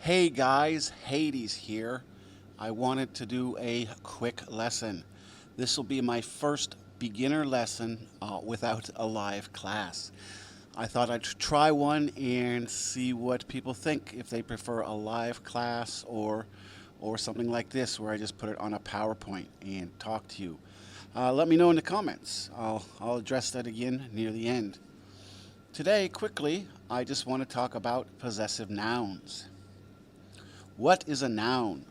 Hey guys, Hades here. I wanted to do a quick lesson. This will be my first beginner lesson without a live class. I thought I'd try one and see what people think, if they prefer a live class or something like this where I just put it on a PowerPoint and talk to you. Let me know in the comments. I'll address that again near the end. Today, quickly, I just want to talk about possessive nouns. What is a noun?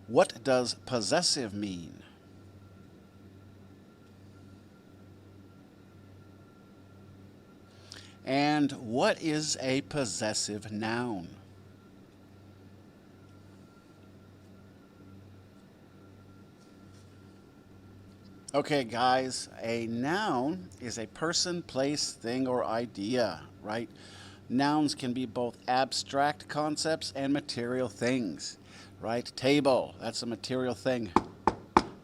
What does possessive mean? And what is a possessive noun? Okay, guys, a noun is a person, place, thing, or idea, right? Nouns can be both abstract concepts and material things, right? Table, that's a material thing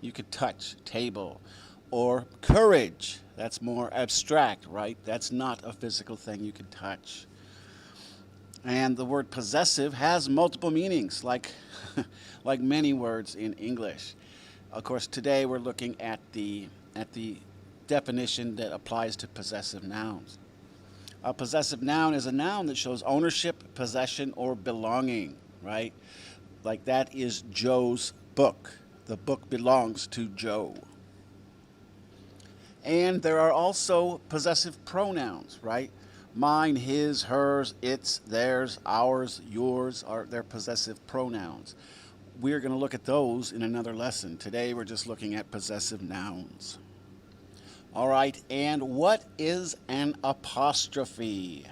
you could touch, table. Or courage, that's more abstract, right? That's not a physical thing you can touch. And the word possessive has multiple meanings, like, like many words in English. Of course, today we're looking at the definition that applies to possessive nouns. A possessive noun is a noun that shows ownership, possession, or belonging, right? Like that is Joe's book. The book belongs to Joe. And there are also possessive pronouns, right? Mine, his, hers, its, theirs, ours, yours are their possessive pronouns. We're going to look at those in another lesson. Today we're just looking at possessive nouns. All right, and what is an apostrophe?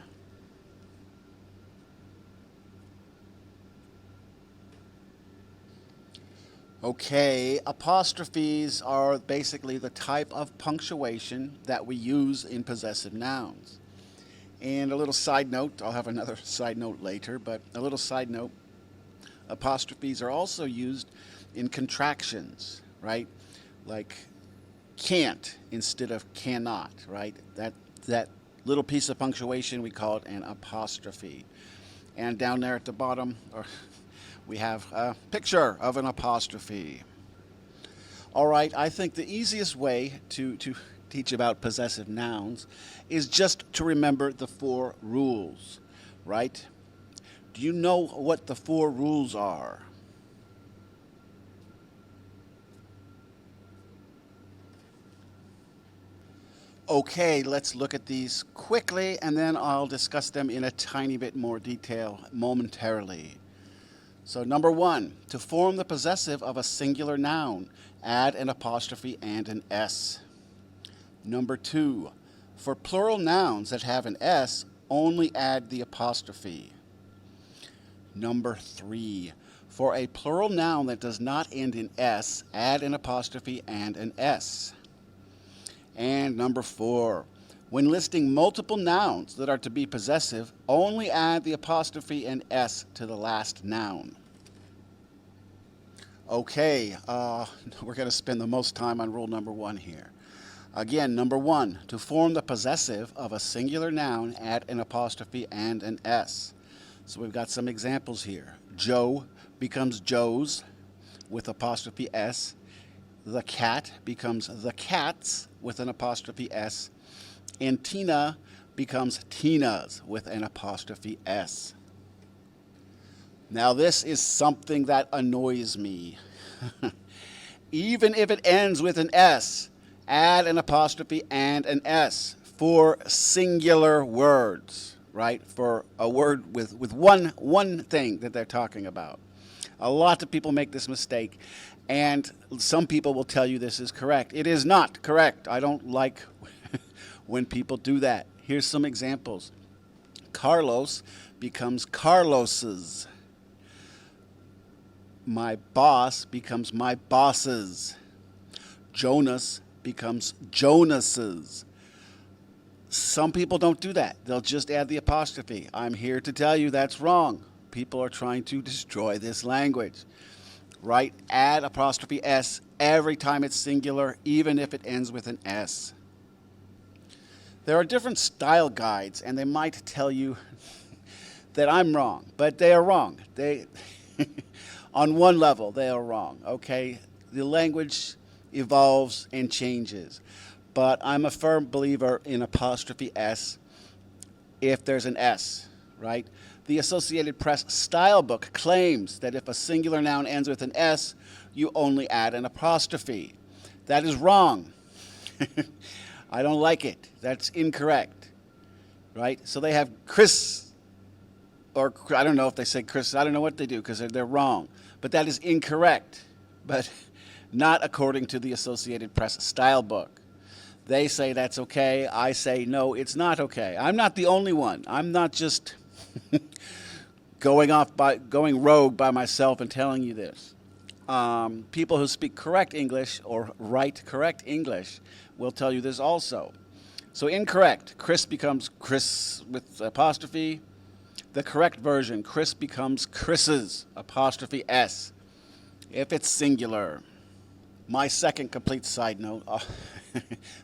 Okay, apostrophes are basically the type of punctuation that we use in possessive nouns. And a little side note, I'll have another side note later, but a little side note, apostrophes are also used in contractions, right? Like can't instead of cannot, right? That little piece of punctuation, we call it an apostrophe. And down there at the bottom, we have a picture of an apostrophe. All right, I think the easiest way to teach about possessive nouns is just to remember the 4 rules, right? Do you know what the 4 rules are? Okay, let's look at these quickly and then I'll discuss them in a tiny bit more detail momentarily. So number 1, to form the possessive of a singular noun, add an apostrophe and an S. Number 2, for plural nouns that have an S, only add the apostrophe. Number 3, for a plural noun that does not end in S, add an apostrophe and an S. And number 4, when listing multiple nouns that are to be possessive, only add the apostrophe and S to the last noun. Okay, we're going to spend the most time on rule number 1 here. Again, number 1, to form the possessive of a singular noun, add an apostrophe and an S. So we've got some examples here. Joe becomes Joe's with apostrophe S. The cat becomes the cat's with an apostrophe S. And Tina becomes Tina's with an apostrophe S. Now this is something that annoys me. Even if it ends with an S, add an apostrophe and an S for singular words, right? For a word with one thing that they're talking about. A lot of people make this mistake, and some people will tell you this is correct. It is not correct. I don't like when people do that. Here's some examples. Carlos becomes Carlos's. My boss becomes my boss's. Jonas becomes Jonas's. Some people don't do that. They'll just add the apostrophe. I'm here to tell you that's wrong. People are trying to destroy this language. Right? Add apostrophe S every time it's singular, even if it ends with an S. There are different style guides, and they might tell you that I'm wrong, but they are wrong. They, on one level, they are wrong, okay? The language evolves and changes, but I'm a firm believer in apostrophe S if there's an S, right? The Associated Press style book claims that if a singular noun ends with an S, you only add an apostrophe. That is wrong. I don't like it. That's incorrect, right? So they have Chris, or I don't know if they say Chris. I don't know what they do because they're wrong. But that is incorrect, but not according to the Associated Press style book. They say that's okay. I say, no, it's not okay. I'm not the only one. I'm not just going rogue by myself and telling you this. People who speak correct English or write correct English will tell you this also. So incorrect, Chris becomes Chris with apostrophe. The correct version, Chris becomes Chris's, apostrophe S, if it's singular. My second complete side note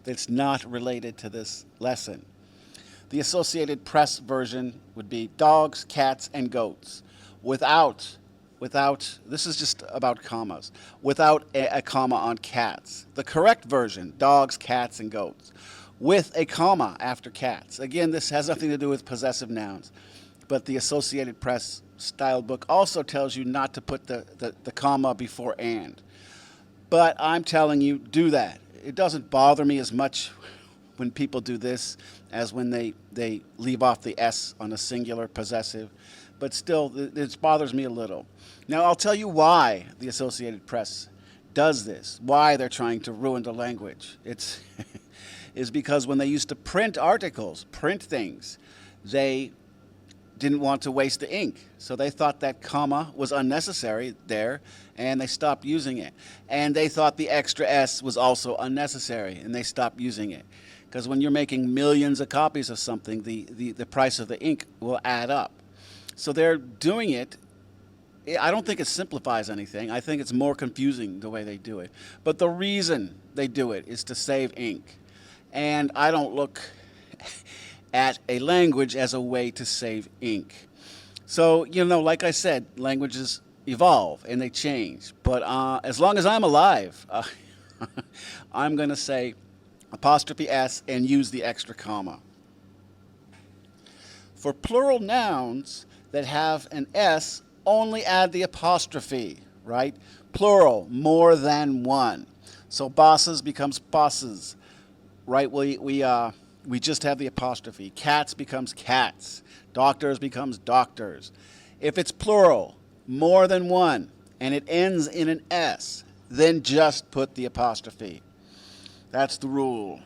that's not related to this lesson. The Associated Press version would be dogs, cats, and goats. Without, this is just about commas, without a comma on cats. The correct version, dogs, cats, and goats, with a comma after cats. Again, this has nothing to do with possessive nouns, but the Associated Press style book also tells you not to put the comma before and. But I'm telling you, do that. It doesn't bother me as much when people do this as when they leave off the S on a singular possessive. But still, it bothers me a little. Now, I'll tell you why the Associated Press does this, why they're trying to ruin the language. It's is because when they used to print articles, print things, they didn't want to waste the ink. So they thought that comma was unnecessary there, and they stopped using it. And they thought the extra S was also unnecessary, and they stopped using it. Because when you're making millions of copies of something, the price of the ink will add up. So they're doing it. I don't think it simplifies anything. I think it's more confusing the way they do it. But the reason they do it is to save ink. And I don't look at a language as a way to save ink. So, like I said, languages evolve and they change. But as long as I'm alive, I'm going to say apostrophe S and use the extra comma. For plural nouns that have an S, only add the apostrophe, right? Plural, more than one. So bosses becomes bosses, right? We just have the apostrophe. Cats becomes cats. Doctors becomes doctors. If it's plural, more than one, and it ends in an S, then just put the apostrophe. That's the rule.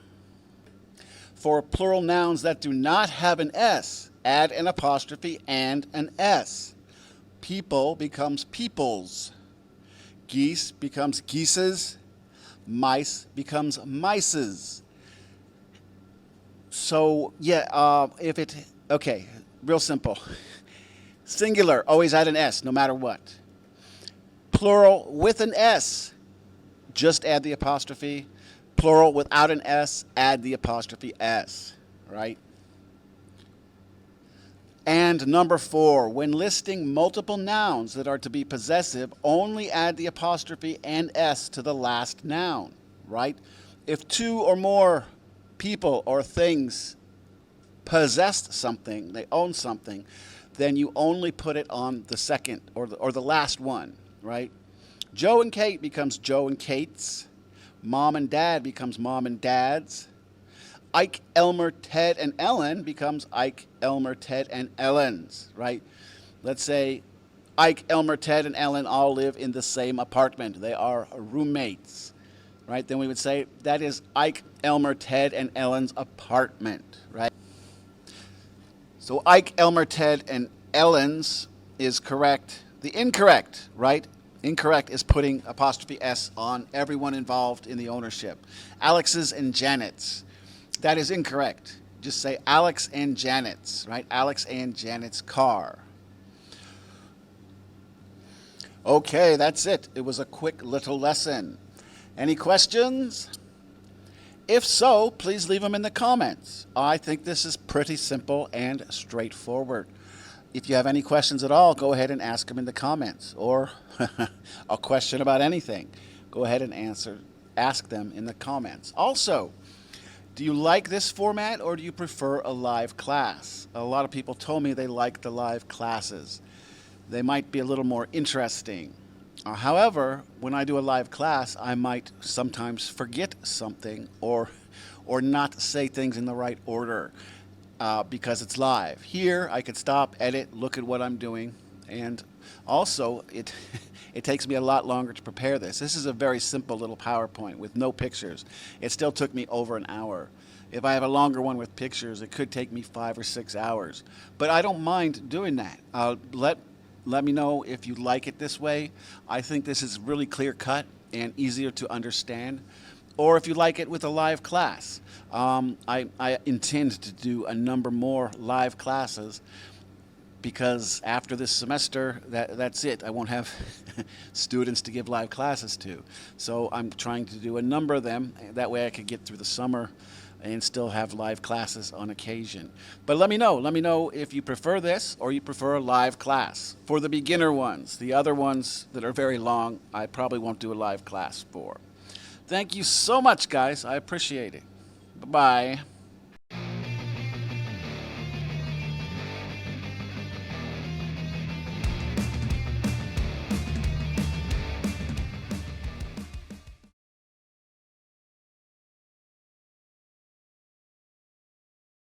For plural nouns that do not have an S, add an apostrophe and an S. People becomes peoples. Geese becomes geeses. Mice becomes mices. So, okay, real simple. Singular, always add an S, no matter what. Plural with an S, just add the apostrophe. Plural without an S, add the apostrophe S, right? And number 4, when listing multiple nouns that are to be possessive, only add the apostrophe and S to the last noun, right? If 2 or more people or things possessed something, they own something, then you only put it on the second or the last one, right? Joe and Kate becomes Joe and Kate's. Mom and Dad becomes Mom and Dad's. Ike, Elmer, Ted, and Ellen becomes Ike, Elmer, Ted, and Ellen's, right? Let's say Ike, Elmer, Ted, and Ellen all live in the same apartment. They are roommates, right? Then we would say that is Ike, Elmer, Ted, and Ellen's apartment, right? So Ike, Elmer, Ted, and Ellen's is correct. The incorrect, right? Incorrect is putting apostrophe S on everyone involved in the ownership. Alex's and Janet's. That is incorrect. Just say Alex and Janet's, right? Alex and Janet's car. Okay, that's it. It was a quick little lesson. Any questions? If so, please leave them in the comments. I think this is pretty simple and straightforward. If you have any questions at all, go ahead and ask them in the comments, or a question about anything, go ahead and ask them in the comments. Also, do you like this format or do you prefer a live class? A lot of people told me they like the live classes. They might be a little more interesting. However, when I do a live class, I might sometimes forget something or not say things in the right order because it's live. Here, I could stop, edit, look at what I'm doing, and also it it takes me a lot longer to prepare this. This is a very simple little PowerPoint with no pictures. It still took me over an hour. If I have a longer one with pictures, it could take me 5 or 6 hours. But I don't mind doing that. Let me know if you like it this way. I think this is really clear cut and easier to understand. Or if you like it with a live class. I intend to do a number more live classes because after this semester, that's it. I won't have students to give live classes to. So I'm trying to do a number of them. That way I could get through the summer and still have live classes on occasion. But let me know if you prefer this or you prefer a live class. For the beginner ones, the other ones that are very long, I probably won't do a live class for. Thank you so much, guys. I appreciate it. Bye-bye.